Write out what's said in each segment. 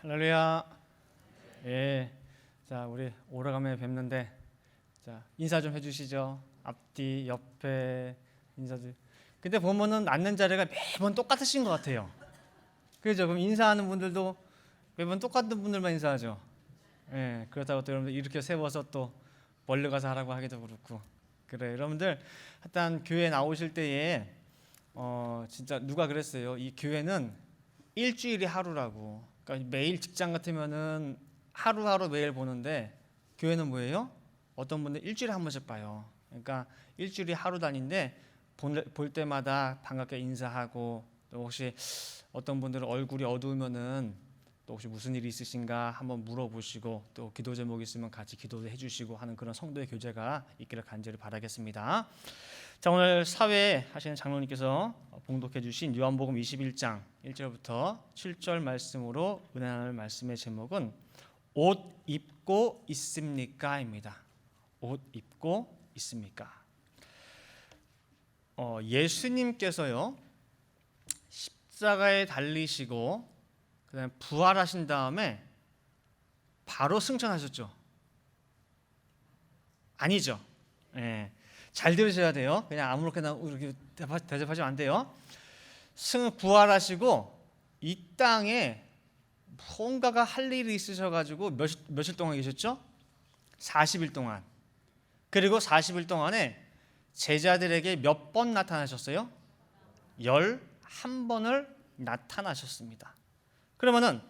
할렐루야. 예. 자, 우리 오래간만에 뵙는데, 자, 인사 좀 해주시죠. 앞뒤, 옆에 인사들. 근데 보면은 앉는 자리가 매번 똑같으신 것 같아요. 그죠? 그럼 인사하는 분들도 매번 똑같은 분들만 인사하죠. 예. 그렇다고 또 여러분들 이렇게 세워서 또 멀리 가서 하라고 하기도 그렇고. 그래, 여러분들 일단 교회 나오실 때에 진짜 누가 그랬어요. 이 교회는 일주일이 하루라고. 그러니까 매일 직장 같으면은 하루하루 매일 보는데 교회는 뭐예요? 어떤 분들 일주일에 한 번씩 봐요. 그러니까 일주일이 하루 단위인데 볼 때마다 반갑게 인사하고, 또 혹시 어떤 분들은 얼굴이 어두우면은 또 혹시 무슨 일이 있으신가 한번 물어보시고, 또 기도 제목 있으면 같이 기도도 해주시고 하는 그런 성도의 교제가 있기를 간절히 바라겠습니다. 자, 오늘 사회 하시는 장로님께서 봉독해 주신 요한복음 21장 1절부터 7절 말씀으로 은혜 나눌 말씀의 제목은 옷 입고 있습니까? 입니다. 옷 입고 있습니까? 예수님께서요 십자가에 달리시고 그다음에 부활하신 다음에 바로 승천하셨죠? 아니죠. 예. 잘 들으셔야 돼요. 그냥 아무렇게나 이렇게 대접하시면 안 돼요. 부활하시고 이 땅에 뭔가가 할 일이 있으셔가지고 며칠 동안 계셨죠? 40일 동안. 그리고 40일 동안에 제자들에게 몇 번 나타나셨어요? 11번을 나타나셨습니다. 그러면은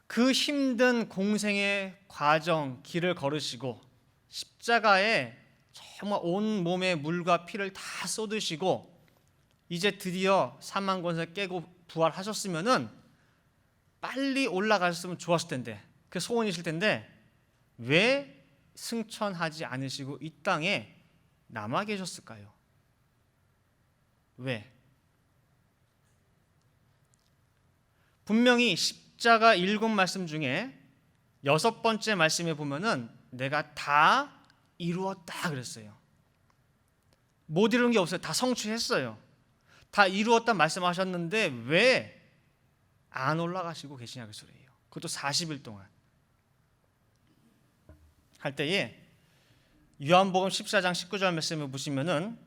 그 힘든 공생의 과정, 길을 걸으시고 십자가에 정말 온 몸에 물과 피를 다 쏟으시고 이제 드디어 사망 권세 깨고 부활하셨으면은 빨리 올라가셨으면 좋았을 텐데, 그 소원이실 텐데 왜 승천하지 않으시고 이 땅에 남아 계셨을까요? 왜? 분명히 십자가 7말씀 중에 6번째 말씀에 보면은 내가 다 이루었다 그랬어요. 못 이룬 게 없어요. 다 성취했어요. 다 이루었다 말씀하셨는데 왜 안 올라가시고 계시냐 그 소리예요. 그것도 40일 동안 할 때에 요한복음 14장 19절 말씀을 보시면은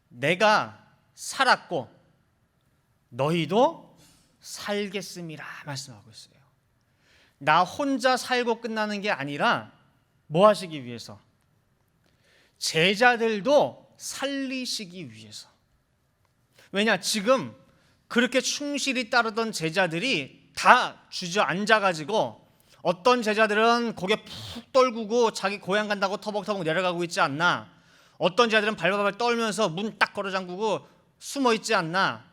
내가 살았고 너희도 살겠음이라 말씀하고 있어요. 나 혼자 살고 끝나는 게 아니라 뭐 하시기 위해서? 제자들도 살리시기 위해서. 왜냐? 지금 그렇게 충실히 따르던 제자들이 다 주저앉아가지고 어떤 제자들은 고개 푹 떨구고 자기 고향 간다고 터벅터벅 내려가고 있지 않나? 어떤 제자들은 발발발 떨면서 문 딱 걸어 잠그고 숨어 있지 않나?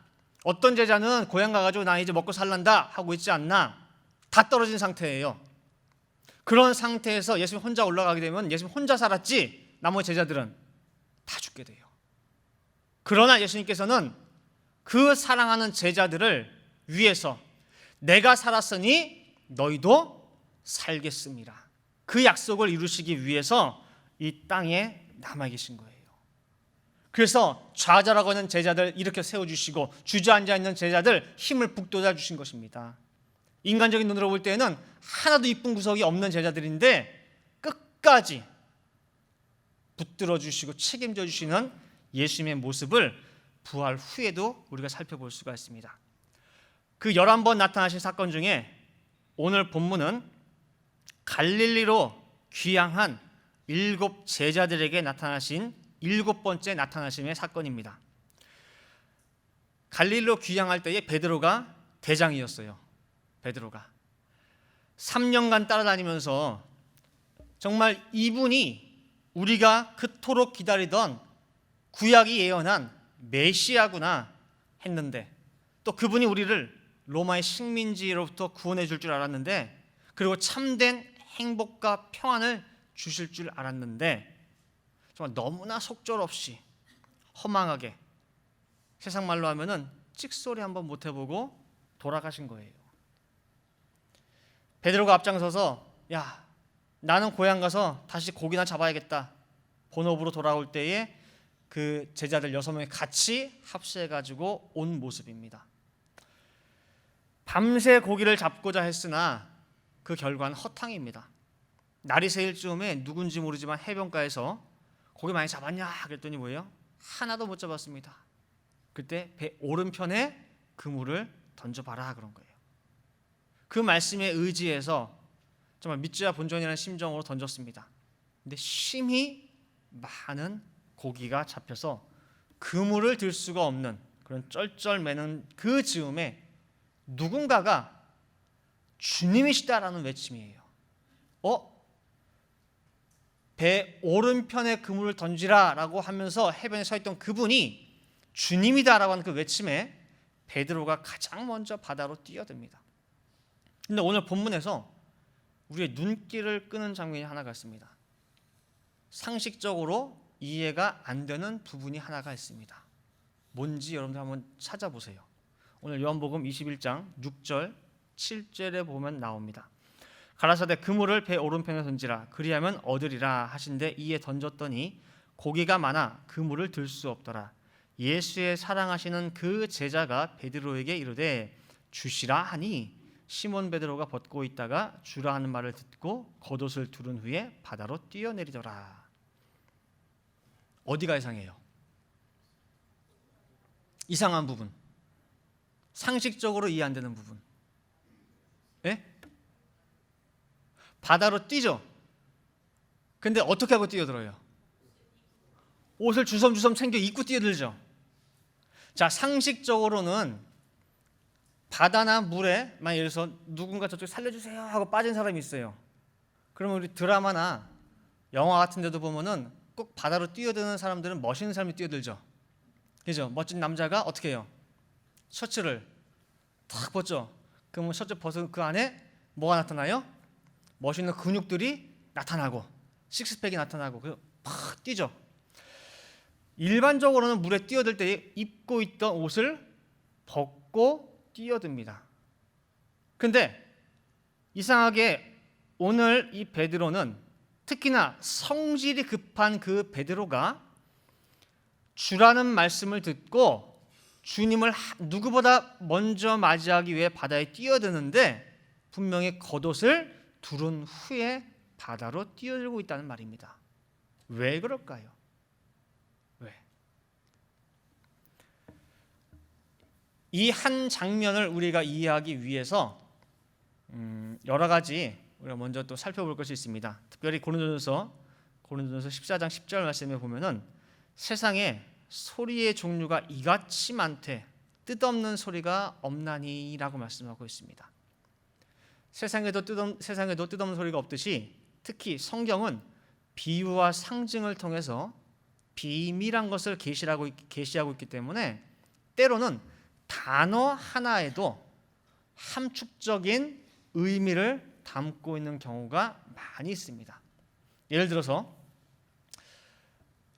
어떤 제자는 고향 가가지고 나 이제 먹고 살란다 하고 있지 않나? 다 떨어진 상태예요. 그런 상태에서 예수님 혼자 올라가게 되면 예수님 혼자 살았지 나머지 제자들은 다 죽게 돼요. 그러나 예수님께서는 그 사랑하는 제자들을 위해서 내가 살았으니 너희도 살겠습니다. 그 약속을 이루시기 위해서 이 땅에 남아 계신 거예요. 그래서 좌절하고 있는 제자들 이렇게 세워주시고 주저앉아 있는 제자들 힘을 북돋아 주신 것입니다. 인간적인 눈으로 볼 때는 하나도 이쁜 구석이 없는 제자들인데 끝까지 붙들어 주시고 책임져 주시는 예수님의 모습을 부활 후에도 우리가 살펴볼 수가 있습니다. 그 11번 나타나신 사건 중에 오늘 본문은 갈릴리로 귀향한 7 제자들에게 나타나신 7번째 나타나심의 사건입니다. 갈릴리로 귀향할 때에 베드로가 대장이었어요. 베드로가 3년간 따라다니면서 정말 이분이 우리가 그토록 기다리던 구약이 예언한 메시아구나 했는데, 또 그분이 우리를 로마의 식민지로부터 구원해 줄 줄 알았는데, 그리고 참된 행복과 평안을 주실 줄 알았는데 정말 너무나 속절없이 허망하게, 세상 말로 하면은 찍소리 한번 못 해보고 돌아가신 거예요. 베드로가 앞장서서 야, 나는 고향 가서 다시 고기나 잡아야겠다 본업으로 돌아올 때에 그 제자들 6명이 같이 합세해가지고 온 모습입니다. 밤새 고기를 잡고자 했으나 그 결과는 허탕입니다. 날이 새일 즈음에 누군지 모르지만 해변가에서 고기 많이 잡았냐 그랬더니 뭐예요? 하나도 못 잡았습니다. 그때 배 오른편에 그물을 던져봐라 그런 거예요. 그 말씀에 의지해서 정말 믿져야 본전이라는 심정으로 던졌습니다. 근데 심히 많은 고기가 잡혀서 그물을 들 수가 없는 그런 쩔쩔매는 그 즈음에 누군가가 주님이시다라는 외침이에요. 배 오른편에 그물을 던지라 라고 하면서 해변에 서 있던 그분이 주님이다라고 하는 그 외침에 베드로가 가장 먼저 바다로 뛰어듭니다. 근데 오늘 본문에서 우리의 눈길을 끄는 장면이 하나가 있습니다. 상식적으로 이해가 안 되는 부분이 하나가 있습니다. 뭔지 여러분들 한번 찾아보세요. 오늘 요한복음 21장 6절 7절에 보면 나옵니다. 가라사대 그물을 배 오른편에 던지라 그리하면 얻으리라 하신데 이에 던졌더니 고기가 많아 그물을 들 수 없더라. 예수의 사랑하시는 그 제자가 베드로에게 이르되 주시라 하니 시몬 베드로가 벗고 있다가 주라 하는 말을 듣고 겉옷을 두른 후에 바다로 뛰어내리더라. 어디가 이상해요? 이상한 부분, 상식적으로 이해 안 되는 부분. 예? 바다로 뛰죠. 근데 어떻게 하고 뛰어들어요? 옷을 주섬주섬 챙겨 입고 뛰어들죠. 자, 상식적으로는 바다나 물에 만약 예를 들어서 누군가 저쪽 살려주세요 하고 빠진 사람이 있어요. 그러면 우리 드라마나 영화 같은 데도 보면은 꼭 바다로 뛰어드는 사람들은 멋있는 사람이 뛰어들죠. 그죠? 멋진 남자가 어떻게 해요? 셔츠를 탁 벗죠. 그러면 셔츠 벗은 그 안에 뭐가 나타나요? 멋있는 근육들이 나타나고 식스팩이 나타나고 그래서 팍 뛰죠. 일반적으로는 물에 뛰어들 때 입고 있던 옷을 벗고 뛰어듭니다. 근데 이상하게 오늘 이 베드로는 특히나 성질이 급한 그 베드로가 주라는 말씀을 듣고 주님을 누구보다 먼저 맞이하기 위해 바다에 뛰어드는데 분명히 겉옷을 두른 후에 바다로 뛰어들고 있다는 말입니다. 왜 그럴까요? 왜? 이 한 장면을 우리가 이해하기 위해서 여러 가지 우리가 먼저 또 살펴볼 것이 있습니다. 특별히 고린도전서 14장 10절 말씀에 보면은 세상에 소리의 종류가 이같이 많되 뜻없는 소리가 없나니라고 말씀하고 있습니다. 세상에도 뜻없는 소리가 없듯이 특히 성경은 비유와 상징을 통해서 비밀한 것을 계시하고 있기 때문에 때로는 단어 하나에도 함축적인 의미를 담고 있는 경우가 많이 있습니다. 예를 들어서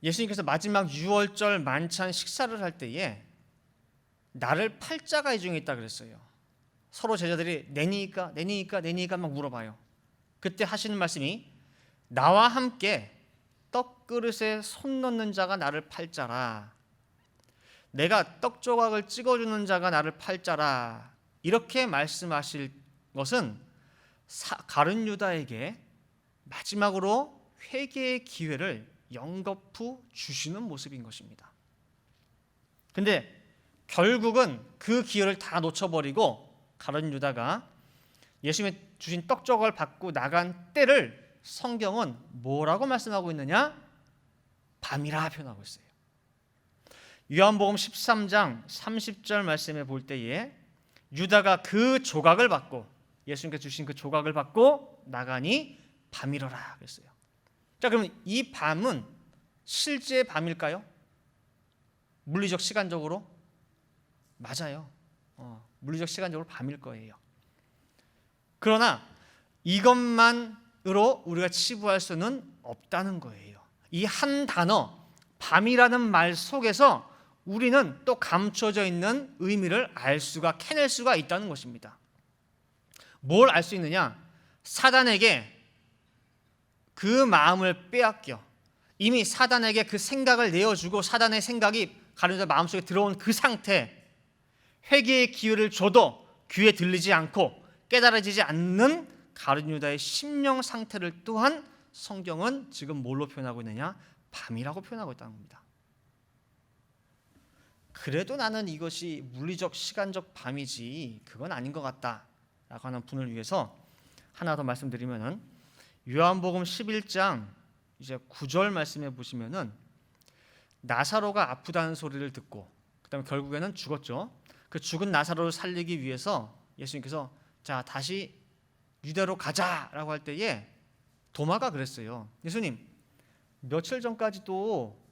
예수님께서 마지막 유월절 만찬 식사를 할 때에 나를 팔자가 이 중에 있다 그랬어요. 서로 제자들이 내니까 막 물어봐요. 그때 하시는 말씀이 나와 함께 떡그릇에 손 넣는 자가 나를 팔자라. 내가 떡 조각을 찍어주는 자가 나를 팔자라. 이렇게 말씀하실 것은 가룟 유다에게 마지막으로 회개의 기회를 영겁후 주시는 모습인 것입니다. 근데 결국은 그 기회를 다 놓쳐버리고 가룟 유다가 예수님의 주신 떡 조각을 받고 나간 때를 성경은 뭐라고 말씀하고 있느냐? 밤이라 표현하고 있어요. 요한복음 13장 30절 말씀에 볼 때에 유다가 그 조각을 받고 예수님께서 주신 그 조각을 받고 나가니 밤이러라 그랬어요. 자, 그러면 이 밤은 실제 밤일까요? 물리적 시간적으로? 맞아요. 물리적 시간적으로 밤일 거예요. 그러나 이것만으로 우리가 치부할 수는 없다는 거예요. 이 한 단어 밤이라는 말 속에서 우리는 또 감춰져 있는 의미를 캐낼 수가 있다는 것입니다. 뭘 알 수 있느냐? 사단에게 그 마음을 빼앗겨 이미 사단에게 그 생각을 내어주고 사단의 생각이 가룟 유다 마음속에 들어온 그 상태, 회개의 기회를 줘도 귀에 들리지 않고 깨달아지지 않는 가룟 유다의 심령 상태를 또한 성경은 지금 뭘로 표현하고 있느냐? 밤이라고 표현하고 있다는 겁니다. 그래도 나는 이것이 물리적 시간적 밤이지 그건 아닌 것 같다라고 하는 분을 위해서 하나 더 말씀드리면은 요한복음 11장 이제 9절 말씀해 보시면은 나사로가 아프다는 소리를 듣고 그다음에 결국에는 죽었죠. 그 죽은 나사로를 살리기 위해서 예수님께서 자 다시 유대로 가자라고 할 때에 도마가 그랬어요. 예수님 며칠 전까지도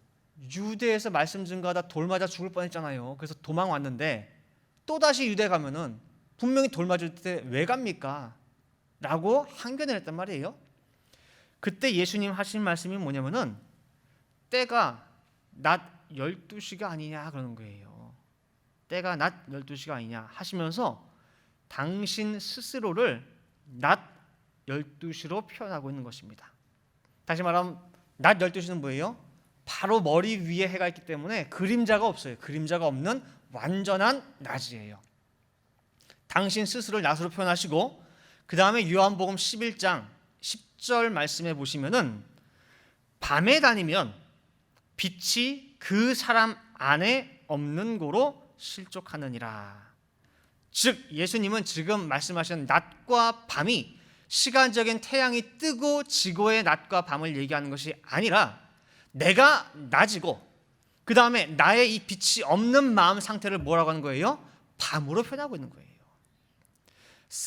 유대에서 말씀 증거하다 돌 맞아 죽을 뻔했잖아요. 그래서 도망 왔는데 또 다시 유대 가면은 분명히 돌 맞을 때 왜 갑니까? 라고 항변을 했단 말이에요. 그때 예수님 하신 말씀이 뭐냐면은 때가 낮 12시가 아니냐 그러는 거예요. 때가 낮 12시가 아니냐 하시면서 당신 스스로를 낮 12시로 표현하고 있는 것입니다. 다시 말하면 낮 12시는 뭐예요? 바로 머리 위에 해가 있기 때문에 그림자가 없어요. 그림자가 없는 완전한 낮이에요. 당신 스스로를 낮으로 표현하시고 그 다음에 요한복음 11장 10절 말씀해 보시면은 밤에 다니면 빛이 그 사람 안에 없는 고로 실족하느니라. 즉 예수님은 지금 말씀하신 낮과 밤이 시간적인 태양이 뜨고 지고의 낮과 밤을 얘기하는 것이 아니라 내가 낮이고 그 다음에 나의 이 빛이 없는 마음 상태를 뭐라고 하는 거예요? 밤으로 표현하고 있는 거예요.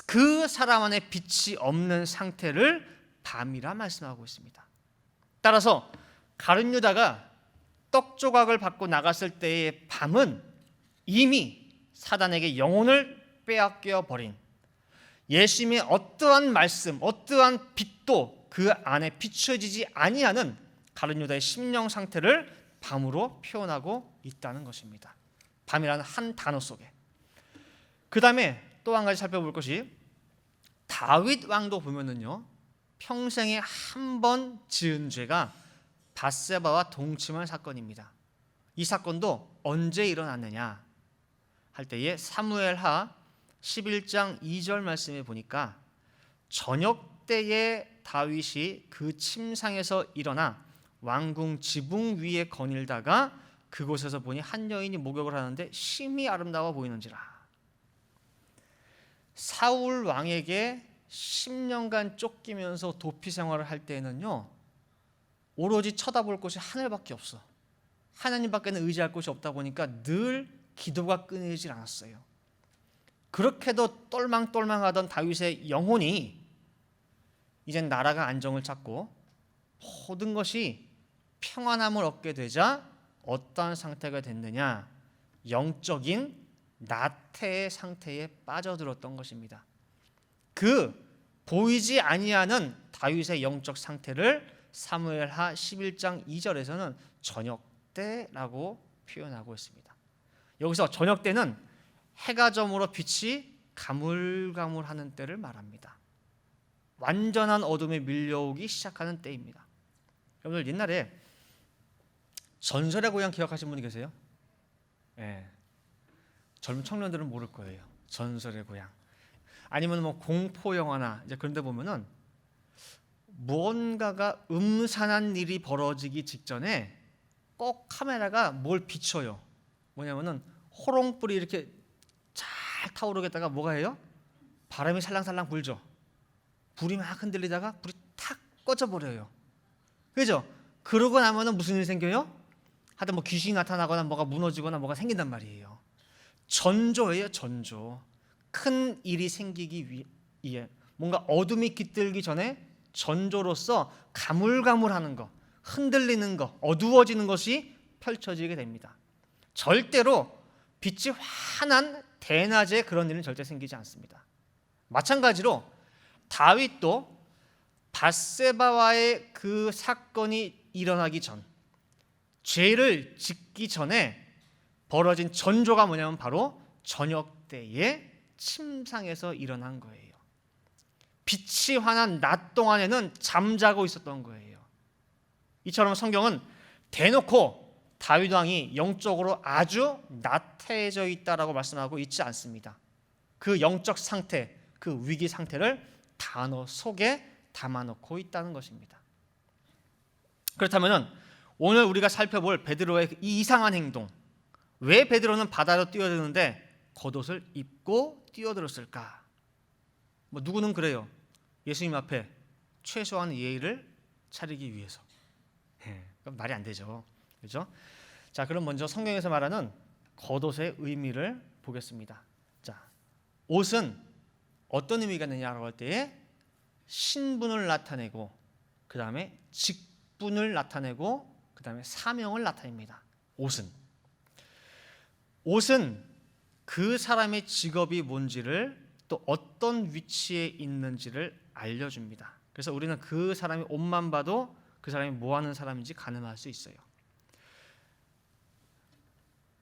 그 사람 안에 빛이 없는 상태를 밤이라 말씀하고 있습니다. 따라서 가룟 유다가 떡 조각을 받고 나갔을 때의 밤은 이미 사단에게 영혼을 빼앗겨 버린 예수님의 어떠한 말씀, 어떠한 빛도 그 안에 비춰지지 아니하는 가룟 유다의 심령 상태를 밤으로 표현하고 있다는 것입니다. 밤이라는 한 단어 속에. 그 다음에 또 한 가지 살펴볼 것이 다윗 왕도 보면은요 평생에 한 번 지은 죄가 밧세바와 동침한 사건입니다. 이 사건도 언제 일어났느냐 할 때에 사무엘하 11장 2절 말씀에 보니까 저녁 때에 다윗이 그 침상에서 일어나 왕궁 지붕 위에 거닐다가 그곳에서 보니 한 여인이 목욕을 하는데 심히 아름다워 보이는지라. 사울 왕에게 10년간 쫓기면서 도피 생활을 할 때에는요 오로지 쳐다볼 곳이 하늘밖에 없어. 하나님밖에는 의지할 곳이 없다 보니까 늘 기도가 끊이질 않았어요. 그렇게도 똘망똘망하던 다윗의 영혼이 이젠 나라가 안정을 찾고 모든 것이 평안함을 얻게 되자 어떠한 상태가 됐느냐? 영적인 나태의 상태에 빠져들었던 것입니다. 그 보이지 아니하는 다윗의 영적 상태를 사무엘하 11장 2절에서는 저녁 때라고 표현하고 있습니다. 여기서 저녁 때는 해가 저물어 빛이 가물가물하는 때를 말합니다. 완전한 어둠에 밀려오기 시작하는 때입니다. 여러분들 옛날에 전설의 고향 기억하시는 분이 계세요? 네. 젊은 청년들은 모를 거예요. 전설의 고향. 아니면 뭐 공포 영화나 이제 그런 데 보면은 무언가가 음산한 일이 벌어지기 직전에 꼭 카메라가 뭘 비춰요. 뭐냐면은 호롱불이 이렇게 잘 타오르겠다가 뭐가 해요? 바람이 살랑살랑 불죠. 불이 막 흔들리다가 불이 탁 꺼져버려요. 그죠? 그러고 나면은 무슨 일이 생겨요? 하여튼 뭐 귀신이 나타나거나 뭐가 무너지거나 뭐가 생긴단 말이에요. 전조예요, 전조. 큰 일이 생기기 위해 뭔가 어둠이 깃들기 전에 전조로서 가물가물하는 거, 흔들리는 거, 어두워지는 것이 펼쳐지게 됩니다. 절대로 빛이 환한 대낮에 그런 일은 절대 생기지 않습니다. 마찬가지로 다윗도 밧세바와의 그 사건이 일어나기 전, 죄를 짓기 전에 벌어진 전조가 뭐냐면 바로 저녁 때에 침상에서 일어난 거예요. 빛이 환한 낮 동안에는 잠자고 있었던 거예요. 이처럼 성경은 대놓고 다윗 왕이 영적으로 아주 나태해져 있다라고 말씀하고 있지 않습니다. 그 영적 상태, 그 위기 상태를 단어 속에 담아놓고 있다는 것입니다. 그렇다면 오늘 우리가 살펴볼 베드로의 이 이상한 행동, 왜 베드로는 바다로 뛰어드는데 겉옷을 입고 뛰어들었을까? 누구는 그래요. 예수님 앞에 최소한 예의를 차리기 위해서. 그럼 말이 안 되죠. 그렇죠? 자, 그럼 먼저 성경에서 말하는 겉옷의 의미를 보겠습니다. 자, 옷은 어떤 의미가 있느냐라고 할 때에 신분을 나타내고, 그 다음에 직분을 나타내고, 그 다음에 사명을 나타냅니다. 옷은 그 사람의 직업이 뭔지를, 또 어떤 위치에 있는지를 알려줍니다. 그래서 우리는 그 사람의 옷만 봐도 그 사람이 뭐 하는 사람인지 가늠할 수 있어요.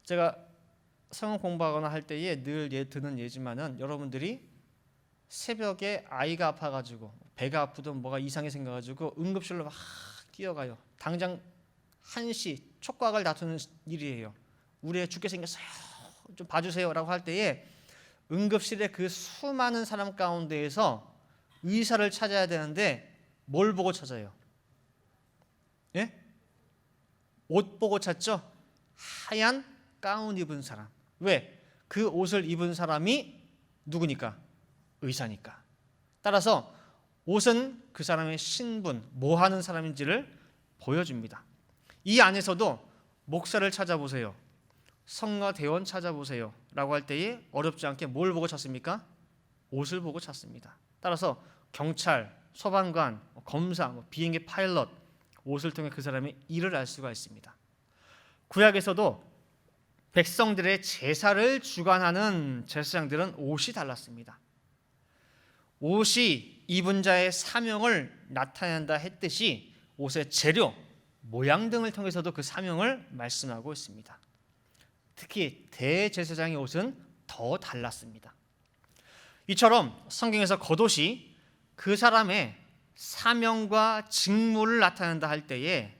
제가 성경 공부하거나 할 때에 늘 드는 예지만은, 여러분들이 새벽에 아이가 아파가지고 배가 아프든 뭐가 이상하게 생겨가지고 응급실로 막 뛰어가요. 당장 한시 촉각을 다투는 일이에요. 우리 애 죽게 생겼어요, 좀 봐주세요 라고 할 때에 응급실에 그 수많은 사람 가운데에서 의사를 찾아야 되는데 뭘 보고 찾아요? 예? 옷 보고 찾죠? 하얀 가운 입은 사람. 왜? 그 옷을 입은 사람이 누구니까? 의사니까. 따라서 옷은 그 사람의 신분, 뭐 하는 사람인지를 보여줍니다. 이 안에서도 목사를 찾아보세요, 성가대원 찾아보세요 라고 할 때에 어렵지 않게 뭘 보고 찾습니까? 옷을 보고 찾습니다. 따라서 경찰, 소방관, 검사, 비행기 파일럿, 옷을 통해 그 사람의 일을 알 수가 있습니다. 구약에서도 백성들의 제사를 주관하는 제사장들은 옷이 달랐습니다. 옷이 입은 자의 사명을 나타낸다 했듯이 옷의 재료, 모양 등을 통해서도 그 사명을 말씀하고 있습니다. 특히 대제사장의 옷은 더 달랐습니다. 이처럼 성경에서 겉옷이 그 사람의 사명과 직무를 나타낸다 할 때에,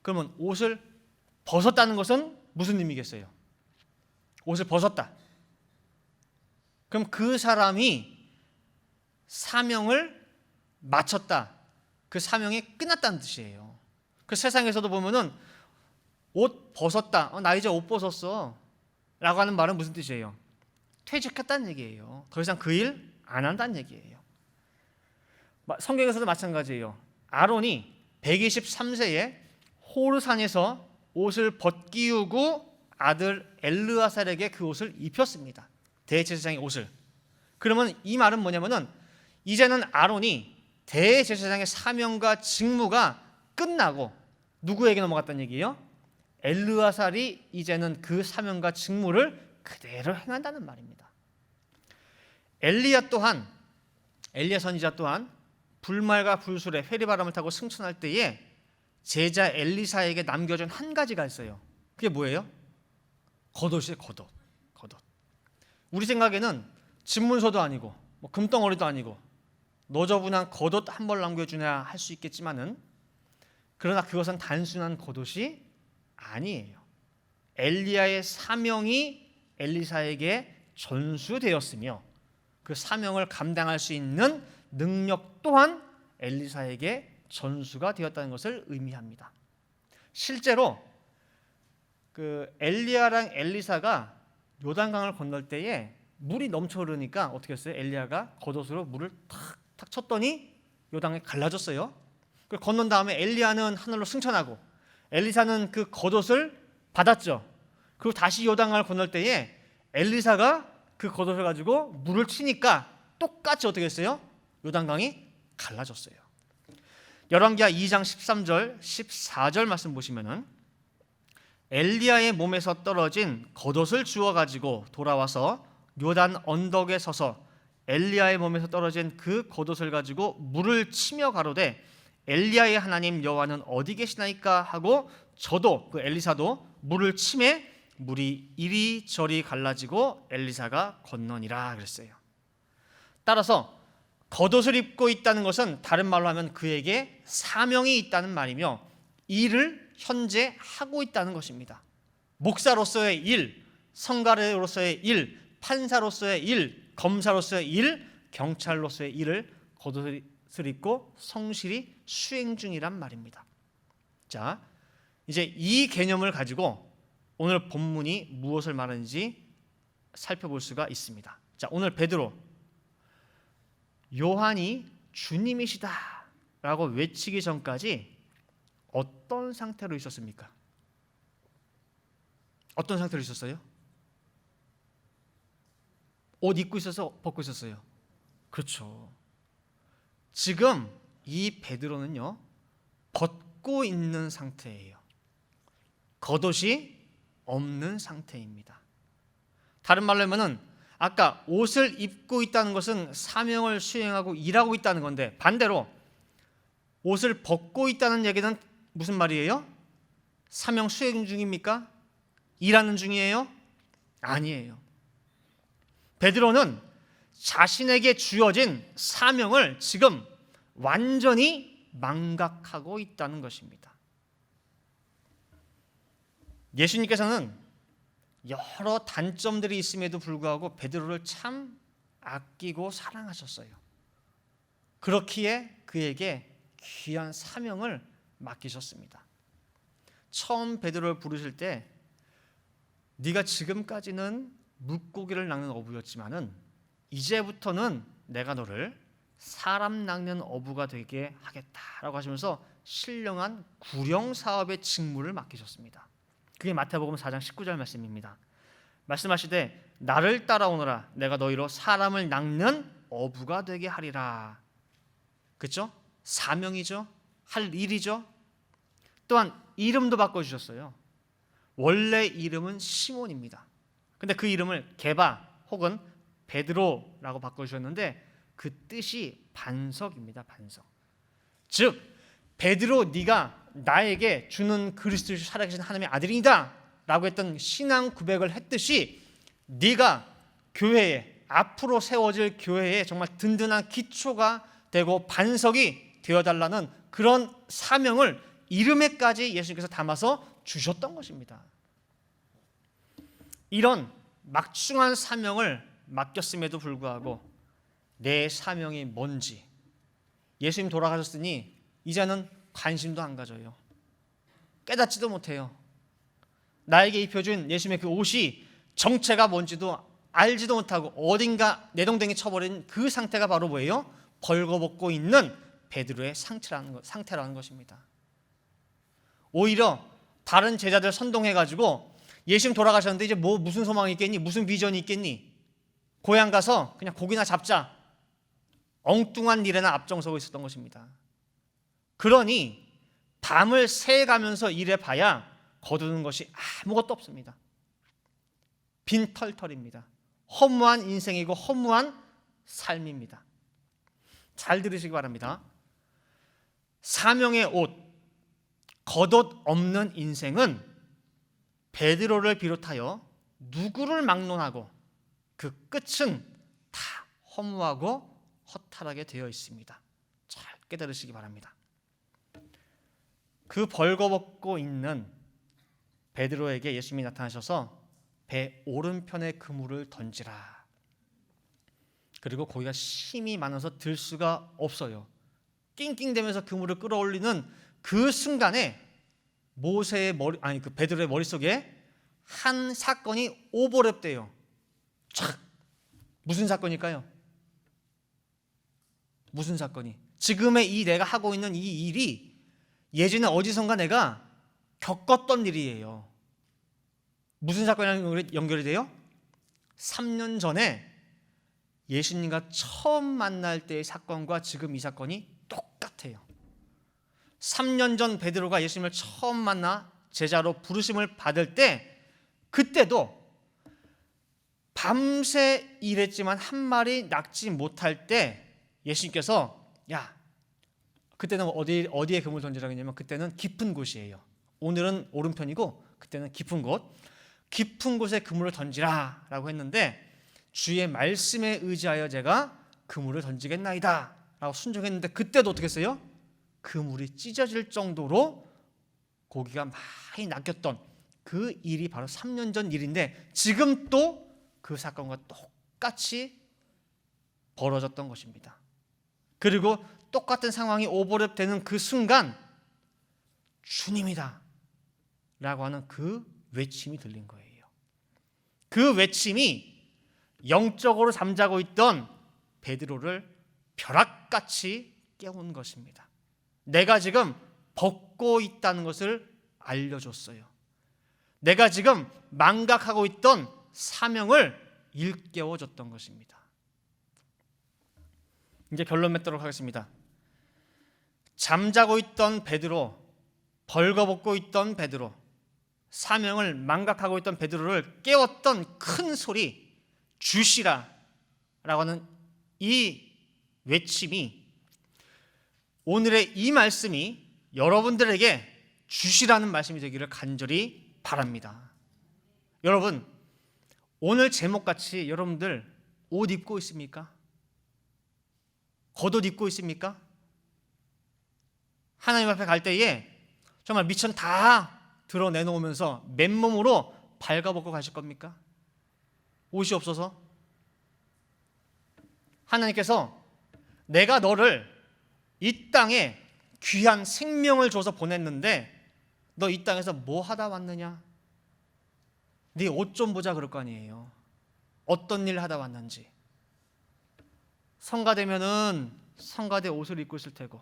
그러면 옷을 벗었다는 것은 무슨 의미겠어요? 옷을 벗었다. 그럼 그 사람이 사명을 마쳤다, 그 사명이 끝났다는 뜻이에요. 그 세상에서도 보면은 옷 벗었다, 나 이제 옷 벗었어 라고 하는 말은 무슨 뜻이에요? 퇴직했다는 얘기예요. 더 이상 그 일 안 한다는 얘기예요. 성경에서도 마찬가지예요. 아론이 123세에 호르산에서 옷을 벗기우고 아들 엘르아살에게 그 옷을 입혔습니다. 대제사장의 옷을. 그러면 이 말은 뭐냐면은 이제는 아론이 대제사장의 사명과 직무가 끝나고 누구에게 넘어갔다는 얘기예요? 엘르아살이 이제는 그 사명과 직무를 그대로 행한다는 말입니다. 엘리야 선지자 또한 불말과 불술에 회리바람을 타고 승천할 때에 제자 엘리사에게 남겨준 한 가지가 있어요. 그게 뭐예요? 겉옷이에요. 겉옷. 우리 생각에는 집문서도 아니고 금덩어리도 아니고 너저분한 겉옷 한 벌 남겨주냐 할 수 있겠지만은, 그러나 그것은 단순한 겉옷이 아니에요. 엘리야의 사명이 엘리사에게 전수되었으며 그 사명을 감당할 수 있는 능력 또한 엘리사에게 전수가 되었다는 것을 의미합니다. 실제로 그 엘리야랑 엘리사가 요단강을 건널 때에 물이 넘쳐 흐르니까 어떻게 했어요? 엘리야가 겉옷으로 물을 탁 쳤더니 요단이 갈라졌어요. 그 건넌 다음에 엘리야는 하늘로 승천하고 엘리사는 그 겉옷을 받았죠. 그리고 다시 요단강을 건널 때에 엘리사가 그 겉옷을 가지고 물을 치니까 똑같이 어떻게 했어요? 요단강이 갈라졌어요. 열왕기하 2장 13절 14절 말씀 보시면은 엘리야의 몸에서 떨어진 겉옷을 주워 가지고 돌아와서 요단 언덕에 서서 엘리야의 몸에서 떨어진 그 겉옷을 가지고 물을 치며 가로되 엘리야의 하나님 여호와는 어디 계시나이까 하고 저도 그 엘리사도 물을 치매 물이 이리저리 갈라지고 엘리사가 건너니라 그랬어요. 따라서 겉옷을 입고 있다는 것은 다른 말로 하면 그에게 사명이 있다는 말이며 일을 현재 하고 있다는 것입니다. 목사로서의 일, 성가대로서의 일, 판사로서의 일, 검사로서의 일, 경찰로서의 일을 겉옷을 입고 성실히 수행 중이란 말입니다. 자, 이제 이 개념을 가지고 오늘 본문이 무엇을 말하는지 살펴볼 수가 있습니다. 자, 오늘 베드로 요한이 주님이시다 라고 외치기 전까지 어떤 상태로 있었습니까? 어떤 상태로 있었어요? 옷 입고 있어서 벗고 있었어요? 그렇죠. 지금 이 베드로는요, 벗고 있는 상태예요. 겉옷이 없는 상태입니다. 다른 말로 하면은 아까 옷을 입고 있다는 것은 사명을 수행하고 일하고 있다는 건데, 반대로 옷을 벗고 있다는 얘기는 무슨 말이에요? 사명 수행 중입니까? 일하는 중이에요? 아니에요. 베드로는 자신에게 주어진 사명을 지금 완전히 망각하고 있다는 것입니다. 예수님께서는 여러 단점들이 있음에도 불구하고 베드로를 참 아끼고 사랑하셨어요. 그렇기에 그에게 귀한 사명을 맡기셨습니다. 처음 베드로를 부르실 때 네가 지금까지는 물고기를 낚는 어부였지만은 이제부터는 내가 너를 사람 낚는 어부가 되게 하겠다라고 하시면서 신령한 구령 사업의 직무를 맡기셨습니다. 그게 마태복음 4장 19절 말씀입니다. 말씀하시되 나를 따라오너라 내가 너희로 사람을 낚는 어부가 되게 하리라. 그렇죠? 사명이죠. 할 일이죠. 또한 이름도 바꿔주셨어요. 원래 이름은 시몬입니다. 근데 그 이름을 게바 혹은 베드로라고 바꿔주셨는데 그 뜻이 반석입니다. 반석. 즉 베드로 네가 나에게 주는 그리스도의 살아계신 하나님의 아들이다 라고 했던 신앙 고백을 했듯이 네가 교회에 앞으로 세워질 교회에 정말 든든한 기초가 되고 반석이 되어달라는 그런 사명을 이름에까지 예수님께서 담아서 주셨던 것입니다. 이런 막중한 사명을 맡겼음에도 불구하고 내 사명이 뭔지 예수님 돌아가셨으니 이제는 관심도 안 가져요. 깨닫지도 못해요. 나에게 입혀준 예수님의 그 옷이 정체가 뭔지도 알지도 못하고 어딘가 내동댕이 쳐버린 그 상태가 바로 뭐예요? 벌거벗고 있는 베드로의 상태라는 것입니다. 오히려 다른 제자들 선동해가지고 예수님 돌아가셨는데 이제 무슨 소망이 있겠니? 무슨 비전이 있겠니? 고향 가서 그냥 고기나 잡자. 엉뚱한 일에나 앞장서고 있었던 것입니다. 그러니 밤을 새가면서 일해봐야 거두는 것이 아무것도 없습니다. 빈털털입니다. 허무한 인생이고 허무한 삶입니다. 잘 들으시기 바랍니다. 사명의 옷, 겉옷 없는 인생은 베드로를 비롯하여 누구를 막론하고 그 끝은 다 허무하고 허탈하게 되어 있습니다. 잘 깨달으시기 바랍니다. 그 벌거벗고 있는 베드로에게 예수님이 나타나셔서 배 오른편에 그물을 던지라. 그리고 고기가 심이 많아서 들 수가 없어요. 낑낑대면서 그물을 끌어올리는 그 순간에 모세의 그 베드로의 머릿속에 한 사건이 오버랩돼요. 촥! 무슨 사건일까요? 무슨 사건이? 지금의 이 내가 하고 있는 이 일이 예전에 어디선가 내가 겪었던 일이에요. 무슨 사건이랑 연결이 돼요? 3년 전에 예수님과 처음 만날 때의 사건과 지금 이 사건이 똑같아요. 3년 전 베드로가 예수님을 처음 만나 제자로 부르심을 받을 때 그때도 밤새 일했지만 한 마리 낚지 못할 때 예수님께서 야 그때는 어디에 그물 던지라고 했냐면 그때는 깊은 곳이에요. 오늘은 오른편이고 그때는 깊은 곳에 그물을 던지라 라고 했는데 주의 말씀에 의지하여 제가 그물을 던지겠나이다 라고 순종했는데 그때도 어떻게 했어요? 그물이 찢어질 정도로 고기가 많이 낚였던 그 일이 바로 3년 전 일인데 지금 또 그 사건과 똑같이 벌어졌던 것입니다. 그리고 똑같은 상황이 오버랩되는 그 순간 주님이다 라고 하는 그 외침이 들린 거예요. 그 외침이 영적으로 잠자고 있던 베드로를 벼락같이 깨운 것입니다. 내가 지금 벗고 있다는 것을 알려줬어요. 내가 지금 망각하고 있던 사명을 일깨워줬던 것입니다. 이제 결론 맺도록 하겠습니다. 잠자고 있던 베드로, 벌거벗고 있던 베드로, 사명을 망각하고 있던 베드로를 깨웠던 큰 소리, 주시라 라고 하는 이 외침이, 오늘의 이 말씀이 여러분들에게 주시라는 말씀이 되기를 간절히 바랍니다. 여러분, 오늘 제목같이 여러분들 옷 입고 있습니까? 겉옷 입고 있습니까? 하나님 앞에 갈 때에 정말 미천 다 드러내놓으면서 맨몸으로 발가벗고 가실 겁니까? 옷이 없어서? 하나님께서 내가 너를 이 땅에 귀한 생명을 줘서 보냈는데 너 이 땅에서 뭐 하다 왔느냐? 네 옷 좀 보자 그럴 거 아니에요. 어떤 일 하다 왔는지. 성가되면은 성가대 옷을 입고 있을 테고,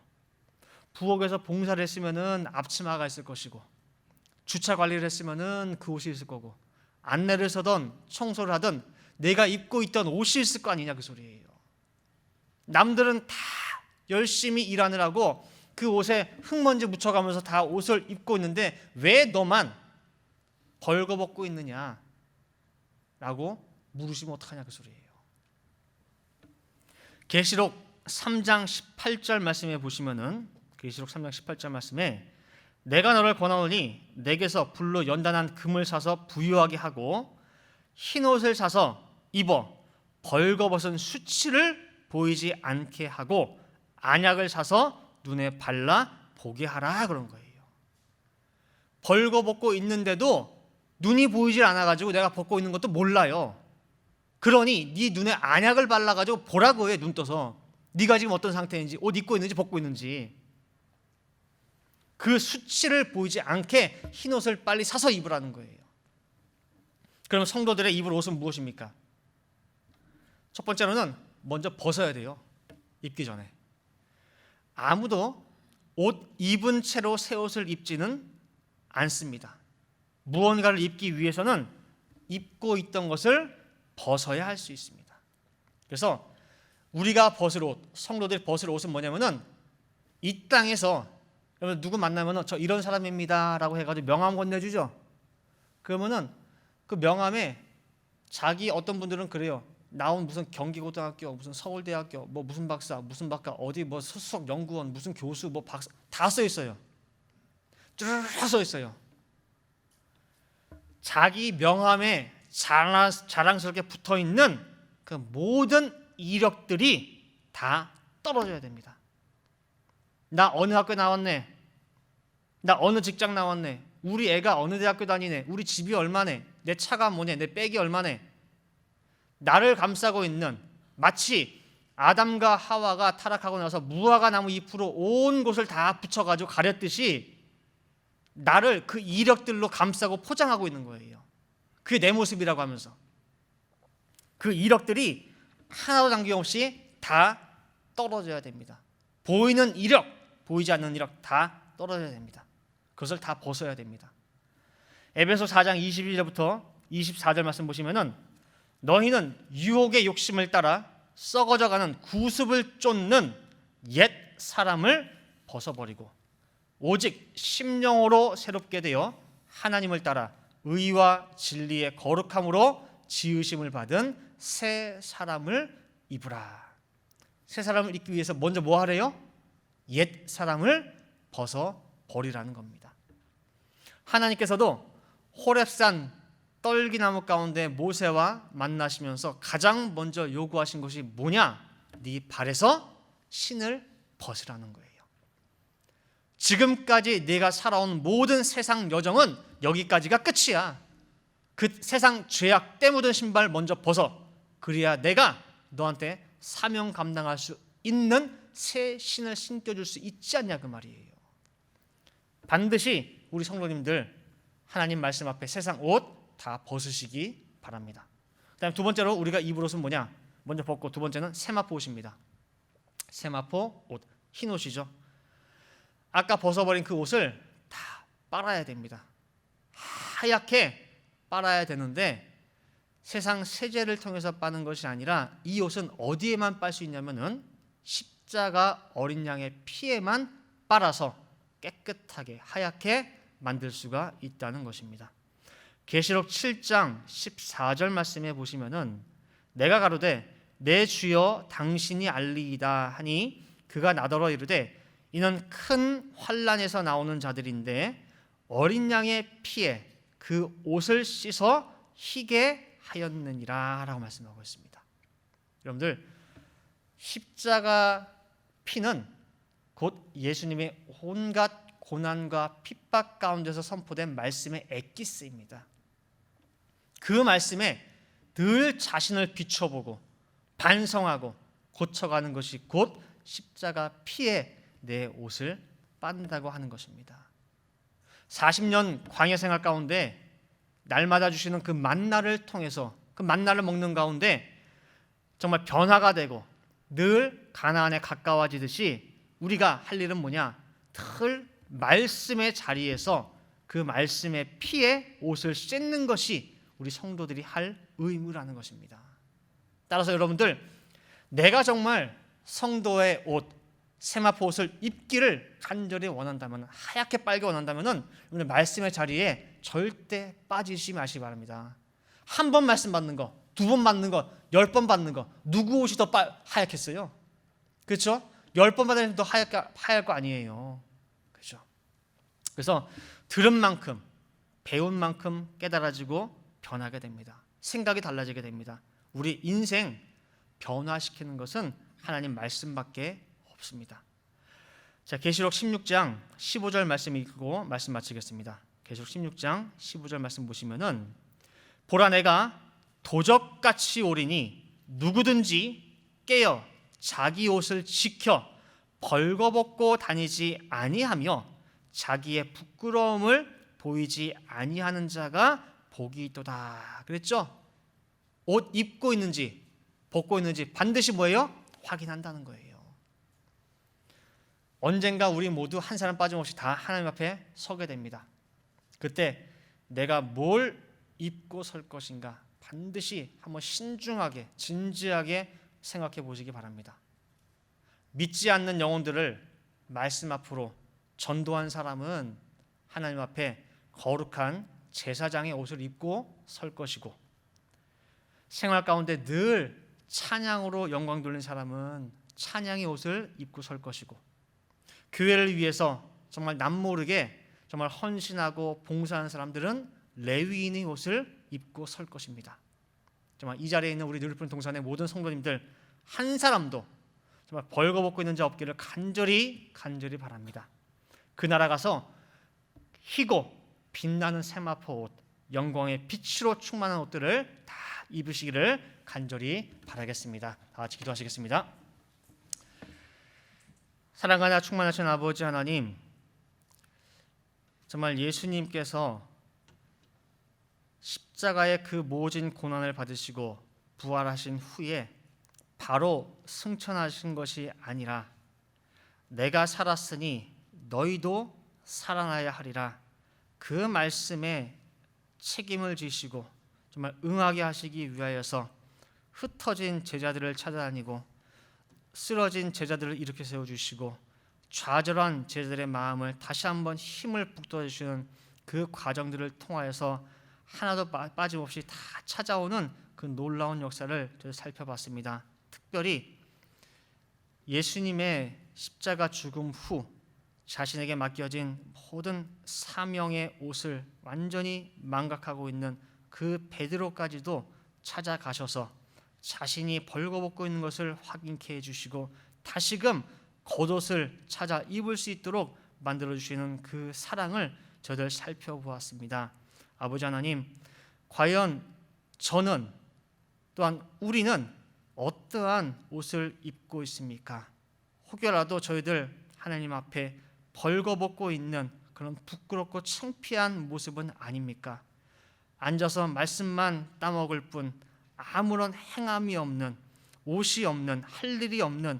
부엌에서 봉사를 했으면은 앞치마가 있을 것이고, 주차 관리를 했으면은 그 옷이 있을 거고, 안내를 서던 청소를 하던 내가 입고 있던 옷이 있을 거 아니냐 그 소리예요. 남들은 다 열심히 일하느라고 그 옷에 흙먼지 묻혀가면서 다 옷을 입고 있는데 왜 너만 벌거벗고 있느냐 라고 물으시면 어떡하냐 그 소리예요. 계시록 3장 18절 말씀에 보시면은, 계시록 3장 18절 말씀에 내가 너를 권하노니 내게서 불로 연단한 금을 사서 부유하게 하고 흰 옷을 사서 입어 벌거벗은 수치를 보이지 않게 하고 안약을 사서 눈에 발라 보게 하라 그런 거예요. 벌거벗고 있는데도 눈이 보이질 않아가지고 내가 벗고 있는 것도 몰라요. 그러니 네 눈에 안약을 발라가지고 보라고 해. 눈 떠서 네가 지금 어떤 상태인지, 옷 입고 있는지 벗고 있는지. 그 수치를 보이지 않게 흰 옷을 빨리 사서 입으라는 거예요. 그러면 성도들의 입을 옷은 무엇입니까? 첫 번째로는 먼저 벗어야 돼요. 입기 전에. 아무도 옷 입은 채로 새 옷을 입지는 않습니다. 무언가를 입기 위해서는 입고 있던 것을 벗어야 할 수 있습니다. 그래서 우리가 벗을 옷, 성도들이 벗을 옷은 뭐냐면은 이 땅에서 여러분 누구 만나면은 저 이런 사람입니다 라고 해가지고 명함 건네주죠. 그러면은 그 명함에 자기, 어떤 분들은 그래요. 나온 무슨 경기고등학교, 무슨 서울대학교, 뭐 무슨 박사, 무슨 박사, 어디 뭐 수석 연구원, 무슨 교수, 뭐 박사 다 써 있어요. 쭈르르 써 있어요. 자기 명함에 자랑스럽게 붙어 있는 그 모든 이력들이 다 떨어져야 됩니다. 나 어느 학교 나왔네. 나 어느 직장 나왔네. 우리 애가 어느 대학교 다니네. 우리 집이 얼마네. 내 차가 뭐네. 내 백이 얼마네. 나를 감싸고 있는, 마치 아담과 하와가 타락하고 나서 무화과 나무 잎으로 온 곳을 다 붙여가지고 가렸듯이 나를 그 이력들로 감싸고 포장하고 있는 거예요. 그게 내 모습이라고 하면서 그 이력들이 하나도 남김없이 다 떨어져야 됩니다. 보이는 이력, 보이지 않는 이력 다 떨어져야 됩니다. 그것을 다 벗어야 됩니다. 에베소 4장 21절부터 24절 말씀 보시면은 너희는 유혹의 욕심을 따라 썩어져가는 구습을 쫓는 옛 사람을 벗어버리고 오직 심령으로 새롭게 되어 하나님을 따라 의와 진리의 거룩함으로 지으심을 받은 새 사람을 입으라. 새 사람을 입기 위해서 먼저 뭐 하래요? 옛 사람을 벗어버리라는 겁니다. 하나님께서도 호렙산 떨기나무 가운데 모세와 만나시면서 가장 먼저 요구하신 것이 뭐냐? 네 발에서 신을 벗으라는 거예요. 지금까지 네가 살아온 모든 세상 여정은 여기까지가 끝이야. 그 세상 죄악 때 묻은 신발 먼저 벗어. 그래야 내가 너한테 사명 감당할 수 있는 새 신을 신겨줄 수 있지 않냐 그 말이에요. 반드시 우리 성도님들 하나님 말씀 앞에 세상 옷 다 벗으시기 바랍니다. 그다음 두 번째로 우리가 입을 옷은 뭐냐? 먼저 벗고 두 번째는 세마포 옷입니다. 세마포 옷, 흰 옷이죠. 아까 벗어버린 그 옷을 다 빨아야 됩니다. 하얗게 빨아야 되는데 세상 세제를 통해서 빠는 것이 아니라 이 옷은 어디에만 빨 수 있냐면은 십자가 어린 양의 피에만 빨아서 깨끗하게 하얗게 만들 수가 있다는 것입니다. 계시록 7장 14절 말씀에 보시면은 내가 가로되 내 주여 당신이 알리이다 하니 그가 나더러 이르되 이는 큰 환난에서 나오는 자들인데 어린 양의 피에 그 옷을 씻어 희게 하였느니라 라고 말씀하고 있습니다. 여러분들 십자가 피는 곧 예수님의 온갖 고난과 핍박 가운데서 선포된 말씀의 엑기스입니다. 그 말씀에 늘 자신을 비춰보고 반성하고 고쳐가는 것이 곧 십자가 피에 내 옷을 빤다고 하는 것입니다. 40년 광야 생활 가운데 날마다 주시는 그 만나를 통해서 그 만나를 먹는 가운데 정말 변화가 되고 늘 가나안에 가까워지듯이 우리가 할 일은 뭐냐? 늘 말씀의 자리에서 그 말씀의 피에 옷을 씻는 것이 우리 성도들이 할 의무라는 것입니다. 따라서 여러분들 내가 정말 성도의 옷, 세마포 옷을 입기를 간절히 원한다면, 하얗게 빨게 원한다면 오늘 말씀의 자리에 절대 빠지지 마시기 바랍니다. 한 번 말씀 받는 거, 두 번 받는 거, 10번 받는 거 누구 옷이 더 하얗겠어요? 그렇죠? 10번 받으면 더 하얄 거 아니에요. 그렇죠? 그래서 들은 만큼 배운 만큼 깨달아지고 변하게 됩니다. 생각이 달라지게 됩니다. 우리 인생 변화시키는 것은 하나님 말씀밖에 없습니다. 자, 계시록 16장 15절 말씀 읽고 말씀 마치겠습니다. 계시록 16장 15절 말씀 보시면은 보라 내가 도적같이 오리니 누구든지 깨어 자기 옷을 지켜 벌거벗고 다니지 아니하며 자기의 부끄러움을 보이지 아니하는 자가 복이 있도다. 그랬죠? 옷 입고 있는지 벗고 있는지 반드시 뭐예요? 확인한다는 거예요. 언젠가 우리 모두 한 사람 빠짐없이 다 하나님 앞에 서게 됩니다. 그때 내가 뭘 입고 설 것인가 반드시 한번 신중하게 진지하게 생각해 보시기 바랍니다. 믿지 않는 영혼들을 말씀 앞으로 전도한 사람은 하나님 앞에 거룩한 제사장의 옷을 입고 설 것이고 생활 가운데 늘 찬양으로 영광 돌리는 사람은 찬양의 옷을 입고 설 것이고 교회를 위해서 정말 남모르게 정말 헌신하고 봉사하는 사람들은 레위인의 옷을 입고 설 것입니다. 정말 이 자리에 있는 우리 누리푸른 동산의 모든 성도님들 한 사람도 정말 벌거벗고 있는 자 없기를 간절히 바랍니다. 그 나라 가서 희고 빛나는 세마포 옷, 영광의 빛으로 충만한 옷들을 다 입으시기를 간절히 바라겠습니다. 다 같이 기도하시겠습니다. 사랑하나 충만하신 아버지 하나님, 정말 예수님께서 십자가의 그 모진 고난을 받으시고 부활하신 후에 바로 승천하신 것이 아니라 내가 살았으니 너희도 살아나야 하리라 그 말씀에 책임을 지시고 정말 응하게 하시기 위하여서 흩어진 제자들을 찾아다니고 쓰러진 제자들을 일으켜 세워주시고 좌절한 제자들의 마음을 다시 한번 힘을 북돋아주시는 그 과정들을 통하여서 하나도 빠짐없이 다 찾아오는 그 놀라운 역사를 저희 살펴봤습니다. 특별히 예수님의 십자가 죽음 후 자신에게 맡겨진 모든 사명의 옷을 완전히 망각하고 있는 그 베드로까지도 찾아가셔서 자신이 벌거벗고 있는 것을 확인케 해주시고 다시금 겉옷을 찾아 입을 수 있도록 만들어주시는 그 사랑을 저들 살펴보았습니다. 아버지 하나님, 과연 저는 또한 우리는 어떠한 옷을 입고 있습니까? 혹여라도 저희들 하나님 앞에 벌거벗고 있는 그런 부끄럽고 창피한 모습은 아닙니까? 앉아서 말씀만 따먹을 뿐 아무런 행함이 없는, 옷이 없는, 할 일이 없는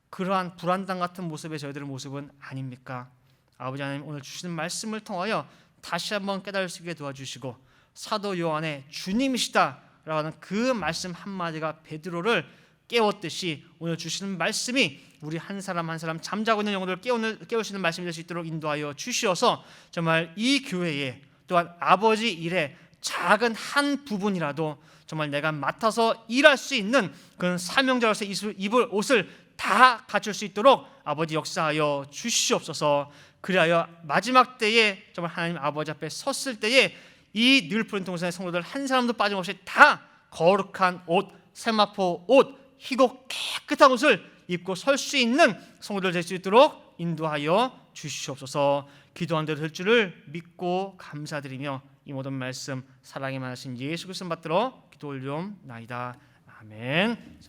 그러한 불안당 같은 모습의 저희들의 모습은 아닙니까? 아버지 하나님, 오늘 주시는 말씀을 통하여 다시 한번 깨달을 수 있게 도와주시고 사도 요한의 주님이시다라는 그 말씀 한마디가 베드로를 깨웠듯이 오늘 주시는 말씀이 우리 한 사람 한 사람 잠자고 있는 영혼들을 깨우시는 말씀이 될 수 있도록 인도하여 주시어서 정말 이 교회에 또한 아버지 일에 작은 한 부분이라도 정말 내가 맡아서 일할 수 있는 그런 사명자로서 입을 옷을 다 갖출 수 있도록 아버지 역사하여 주시옵소서. 그리하여 마지막 때에 정말 하나님 아버지 앞에 섰을 때에 이 늘 푸른 동산의 성도들 한 사람도 빠짐없이 다 거룩한 옷, 세마포 옷, 희고 깨끗한 옷을 입고 설 수 있는 성도들 될 수 있도록 인도하여 주시옵소서. 기도한 대로 될 줄을 믿고 감사드리며 이 모든 말씀 사랑이 많으신 예수 그리스도 받들어 기도 올리옵나이다. 아멘.